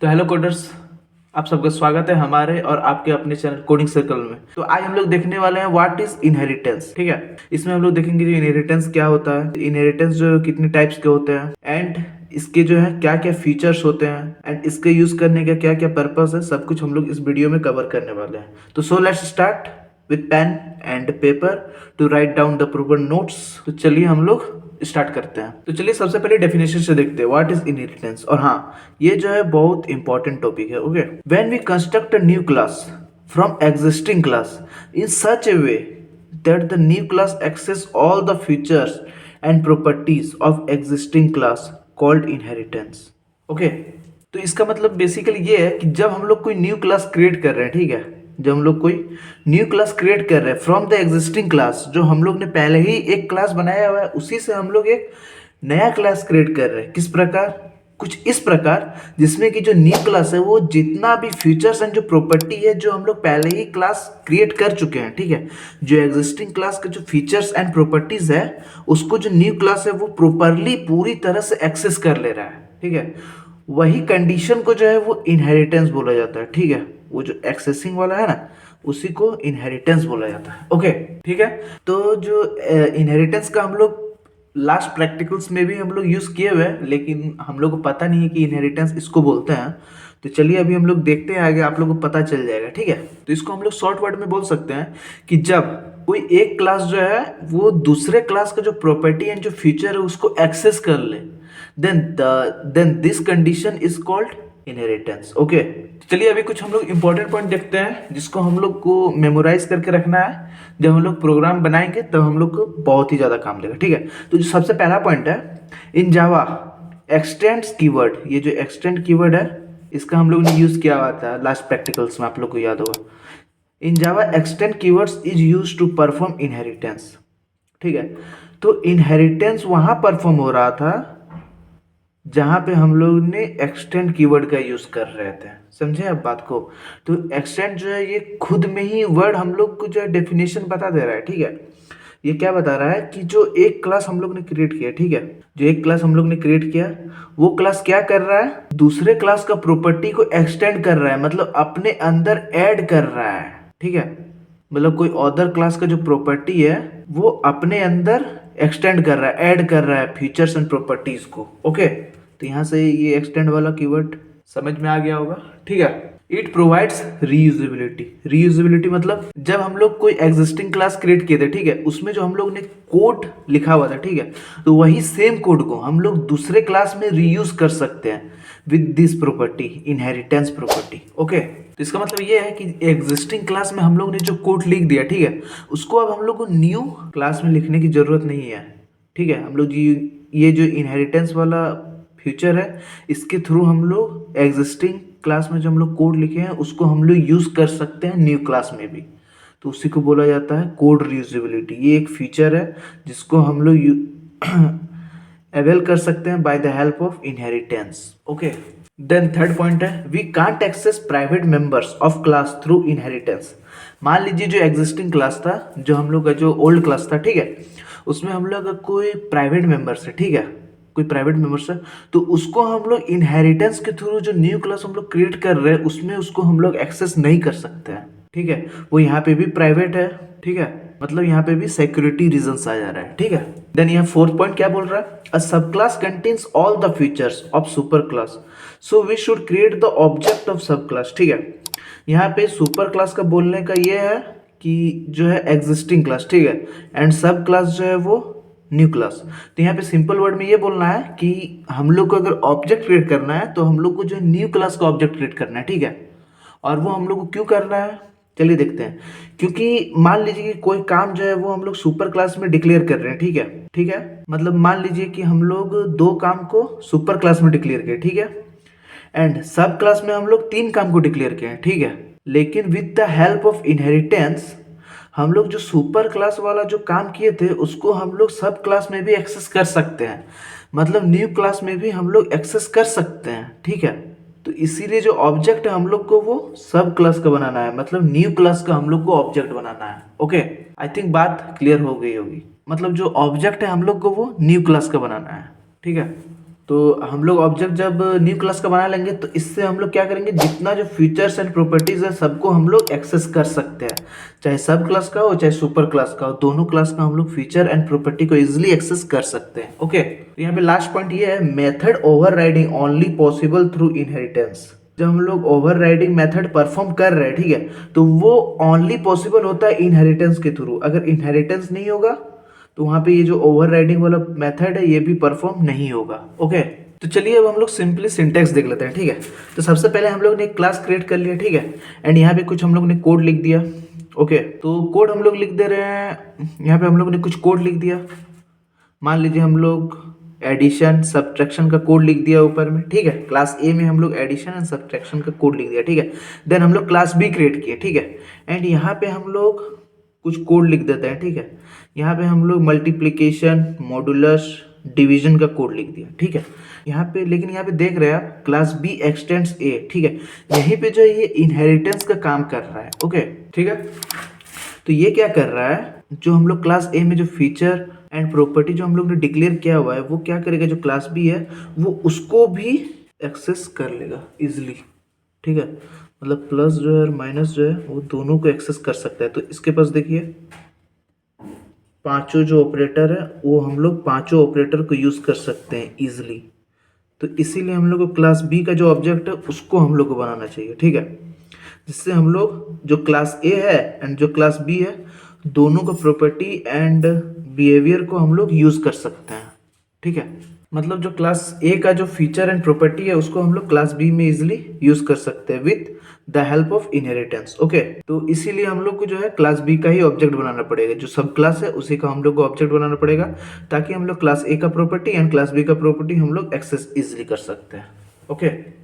तो hello coders, आप सबका स्वागत है हमारे और आपके अपने चैनल कोडिंग सर्कल में। तो आज हम लोग देखने वाले हैं व्हाट इज इनहेरिटेंस। ठीक है, इसमें हम लोग देखेंगे जो इनहेरिटेंस क्या होता है, इनहेरिटेंस जो कितने टाइप्स के होते हैं एंड इसके जो है क्या क्या फीचर्स होते हैं एंड इसके यूज करने का क्या क्या पर्पस है, सब कुछ हम लोग इस वीडियो में कवर करने वाले हैं। तो so let's start with pen and paper to write down the proper notes. तो चलिए हम लोग स्टार्ट करते हैं। तो चलिए सबसे पहले डेफिनेशन से देखते हैं व्हाट इज इनहेरिटेंस। और हाँ, ये जो है बहुत इंपॉर्टेंट टॉपिक है। Okay, when we construct a new class from existing class in such a way that the new class access all the features and properties of existing class called inheritance। Okay, तो इसका मतलब basically ये है कि जब हम लोग कोई न्यू क्लास क्रिएट कर रहे हैं, ठीक है, जब हम लोग कोई न्यू क्लास क्रिएट कर रहे हैं फ्रॉम द एग्जिस्टिंग क्लास, जो हम लोग ने पहले ही एक क्लास बनाया हुआ है उसी से हम लोग एक नया क्लास क्रिएट कर रहे हैं। किस प्रकार? कुछ इस प्रकार जिसमें कि जो न्यू क्लास है वो जितना भी फीचर्स एंड जो प्रॉपर्टी है जो हम लोग पहले ही क्लास क्रिएट कर चुके हैं, ठीक है, जो एग्जिस्टिंग क्लास के जो फीचर्स एंड प्रॉपर्टीज है उसको जो न्यू क्लास है वो प्रॉपरली पूरी तरह से एक्सेस कर ले रहा है। ठीक है, वही कंडीशन को जो है वो इनहेरिटेंस बोला जाता है। ठीक है, वो जो एक्सेसिंग वाला है ना उसी को इनहेरिटेंस बोला जाता है। ओके, ठीक है, तो जो इनहेरिटेंस का हम लोग लास्ट प्रैक्टिकल्स में भी हम लोग यूज किए हुए हैं, लेकिन हम लोग को पता नहीं है कि इनहेरिटेंस इसको बोलते हैं। तो चलिए अभी हम लोग देखते हैं, आगे आप लोगों को पता चल जाएगा। ठीक है, तो इसको हम लोग शॉर्ट वर्ड में बोल सकते हैं कि जब कोई एक क्लास जो है वो दूसरे क्लास का जो प्रॉपर्टी एंड जो फीचर है उसको एक्सेस कर ले, then this condition is called inheritance. Okay, चलिए अभी कुछ हम लोग इंपॉर्टेंट पॉइंट देखते हैं जिसको हम लोग को मेमोराइज करके रखना है। जब हम लोग प्रोग्राम बनाएंगे तब हम लोग को बहुत ही ज़्यादा काम देगा। ठीक है, तो जो सबसे पहला पॉइंट है, इन जावा एक्सटेंड्स कीवर्ड, ये जो एक्सटेंड कीवर्ड है इसका हम लोग ने यूज़ किया हुआ था लास्ट प्रैक्टिकल्स में, आप लोग को याद होगा। In Java extend keywords is use to perform inheritance. ठीक है, तो इनहेरिटेंस वहाँ परफॉर्म हो रहा था जहाँ पे हम लोग ने एक्सटेंड कीवर्ड का यूज कर रहे थे। समझे आप बात को? तो एक्सटेंड जो है ये खुद में ही वर्ड हम लोग को जो है डेफिनेशन बता दे रहा है। ठीक है, ये क्या बता रहा है कि जो एक क्लास हम लोग ने क्रिएट किया, ठीक है, जो एक क्लास हम लोग ने क्रिएट किया वो क्लास क्या कर रहा है, दूसरे क्लास का प्रॉपर्टी को एक्सटेंड कर रहा है, मतलब अपने अंदर ऐड कर रहा है। ठीक है, मतलब कोई अदर क्लास का जो प्रॉपर्टी है वो अपने अंदर एक्सटेंड कर रहा है, ऐड कर रहा है फीचर्स एंड प्रॉपर्टीज को। ओके, तो यहाँ से ये एक्सटेंड वाला कीवर्ड समझ में आ गया होगा। ठीक है, इट प्रोवाइड्स रीयूजेबिलिटी। रीयूजेबिलिटी मतलब जब हम लोग कोई एग्जिस्टिंग क्लास क्रिएट किए थे, ठीक है, उसमें जो हम लोग ने कोड लिखा हुआ था, ठीक है, तो वही सेम कोड को हम लोग दूसरे क्लास में रीयूज कर सकते हैं with this property, inheritance property. Okay, तो इसका मतलब ये है कि एग्जिस्टिंग क्लास में हम लोग ने जो कोड लिख दिया, ठीक है, उसको अब हम लोग को न्यू क्लास में लिखने की जरूरत नहीं है। ठीक है, हम लोग ये जो इनहेरिटेंस वाला फ्यूचर है इसके थ्रू हम लोग एग्जिस्टिंग क्लास में जो हम लोग कोड लिखे हैं उसको हम लोग यूज कर सकते हैं न्यू क्लास में भी। तो उसी को बोला जाता है कोड रीयूजेबिलिटी। ये एक फीचर है जिसको हम लोग अवेल कर सकते हैं by the help of inheritance. Okay, then third point है, we can't access private members of class through inheritance. मान लीजिए जो एग्जिस्टिंग क्लास था, जो हम लोग का जो ओल्ड क्लास था, ठीक है, उसमें हम लोग का कोई प्राइवेट मेंबर्स है, ठीक है, कोई प्राइवेट मेंबर्स है, तो उसको हम लोग इनहेरिटेंस के थ्रू जो न्यू क्लास हम लोग क्रिएट कर रहे हैं उसमें उसको हम लोग एक्सेस नहीं कर सकते हैं। ठीक है, वो यहाँ पे भी प्राइवेट है। ठीक है, मतलब यहाँ पे भी सिक्योरिटी रीजंस आ जा रहा है। ठीक है, देन यहाँ फोर्थ पॉइंट क्या बोल रहा है, a sub class contains all the features of super class, so we should create the object of sub class. ठीक है, यहाँ पे सुपर क्लास का बोलने का ये है कि जो है एग्जिस्टिंग क्लास, ठीक है, एंड सब क्लास जो है वो न्यू क्लास। तो यहाँ पे सिंपल वर्ड में ये बोलना है कि हम लोग को अगर ऑब्जेक्ट क्रिएट करना है तो हम लोग को जो न्यू क्लास का ऑब्जेक्ट क्रिएट करना है। ठीक है, और वो हम लोग को क्यों करना है, चलिए देखते हैं। क्योंकि मान लीजिए कि कोई काम जो है वो हम लोग सुपर क्लास में डिक्लेयर कर रहे हैं। ठीक है, ठीक है, मतलब मान लीजिए कि हम लोग दो काम को सुपर क्लास में डिक्लेयर किए, ठीक है, एंड सब क्लास में हम लोग तीन काम को डिक्लेयर किए हैं। ठीक है, लेकिन with the help of inheritance हम लोग जो सुपर क्लास वाला जो काम किए थे उसको हम लोग सब क्लास में भी एक्सेस कर सकते हैं, मतलब न्यू क्लास में भी हम लोग एक्सेस कर सकते हैं। ठीक है, तो इसीलिए जो ऑब्जेक्ट है हम लोग को वो सब क्लास का बनाना है, मतलब न्यू क्लास का हम लोग को ऑब्जेक्ट बनाना है। ओके, आई थिंक बात क्लियर हो गई होगी। मतलब जो ऑब्जेक्ट है हम लोग को वो न्यू क्लास का बनाना है। ठीक है, तो हम लोग ऑब्जेक्ट जब न्यू क्लास का बना लेंगे तो इससे हम लोग क्या करेंगे, जितना जो फीचर्स एंड प्रॉपर्टीज है सबको हम लोग एक्सेस कर सकते हैं, चाहे सब क्लास का हो चाहे सुपर क्लास का हो, दोनों क्लास का हम लोग फीचर एंड प्रॉपर्टी को इजिली एक्सेस कर सकते हैं। ओके, तो यहाँ पे लास्ट पॉइंट ये है, method overriding only possible through inheritance. जब हम लोग ओवरराइडिंग मेथड परफॉर्म कर रहे हैं, ठीक है, तो वो ओनली पॉसिबल होता है इनहेरिटेंस के थ्रू। अगर इनहेरिटेंस नहीं होगा तो वहां पे ये जो ओवरराइडिंग वाला मेथड है ये भी परफॉर्म नहीं होगा। ओके, तो चलिए अब हम लोग सिंपली सिंटेक्स देख लेते हैं। ठीक है, तो सबसे पहले हम लोग ने एक क्लास क्रिएट कर लिया, ठीक है, एंड यहाँ पे कुछ हम लोग ने कोड लिख दिया। ओके, तो कोड हम लोग लिख दे रहे हैं, यहाँ पे हम लोग ने कुछ कोड लिख दिया। मान लीजिए हम लोग एडिशन सब्ट्रैक्शन का कोड लिख दिया ऊपर में, ठीक है, क्लास ए में हम लोग एडिशन एंड सब्ट्रैक्शन का कोड लिख दिया, ठीक है। देन हम लोग क्लास बी क्रिएट किए, ठीक है, एंड यहाँ पे हम लोग कुछ कोड लिख देते हैं, ठीक है। यहाँ पे हम लोग मल्टीप्लिकेशन मॉडुलस डिवीजन का कोड लिख दिया, ठीक है। यहाँ पे लेकिन यहाँ पे देख रहे हैं आप क्लास बी एक्सटेंड्स ए, ठीक है, यहीं पे जो ये इनहेरिटेंस का काम कर रहा है। ओके, ठीक है, तो ये क्या कर रहा है, जो हम लोग क्लास ए में जो फीचर एंड प्रॉपर्टी जो हम लोग ने डिक्लेयर किया हुआ है वो क्या करेगा, जो क्लास बी है वो उसको भी एक्सेस कर लेगा इजिली, ठीक है। मतलब प्लस जो है और माइनस जो है वो दोनों को एक्सेस कर सकता है। तो इसके पास देखिए पांचों जो ऑपरेटर है वो हम लोग पांचों ऑपरेटर को यूज कर सकते हैं इजिली। तो इसीलिए हम लोग को क्लास बी का जो ऑब्जेक्ट है उसको हम लोग को बनाना चाहिए, ठीक है, जिससे हम लोग जो क्लास ए है एंड जो क्लास बी है दोनों का प्रॉपर्टी एंड बिहेवियर को हम लोग यूज कर सकते हैं, ठीक है। मतलब जो क्लास ए का जो फीचर एंड प्रॉपर्टी है उसको हम लोग क्लास बी में इजिली यूज कर सकते हैं with the help of inheritance. Okay, तो इसीलिए हम लोग को जो है क्लास बी का ही ऑब्जेक्ट बनाना पड़ेगा, जो सब क्लास है उसी का हम लोग को ऑब्जेक्ट बनाना पड़ेगा, ताकि हम लोग क्लास ए का प्रॉपर्टी एंड क्लास बी का प्रॉपर्टी हम लोग एक्सेस इजिली कर सकते हैं। ओके।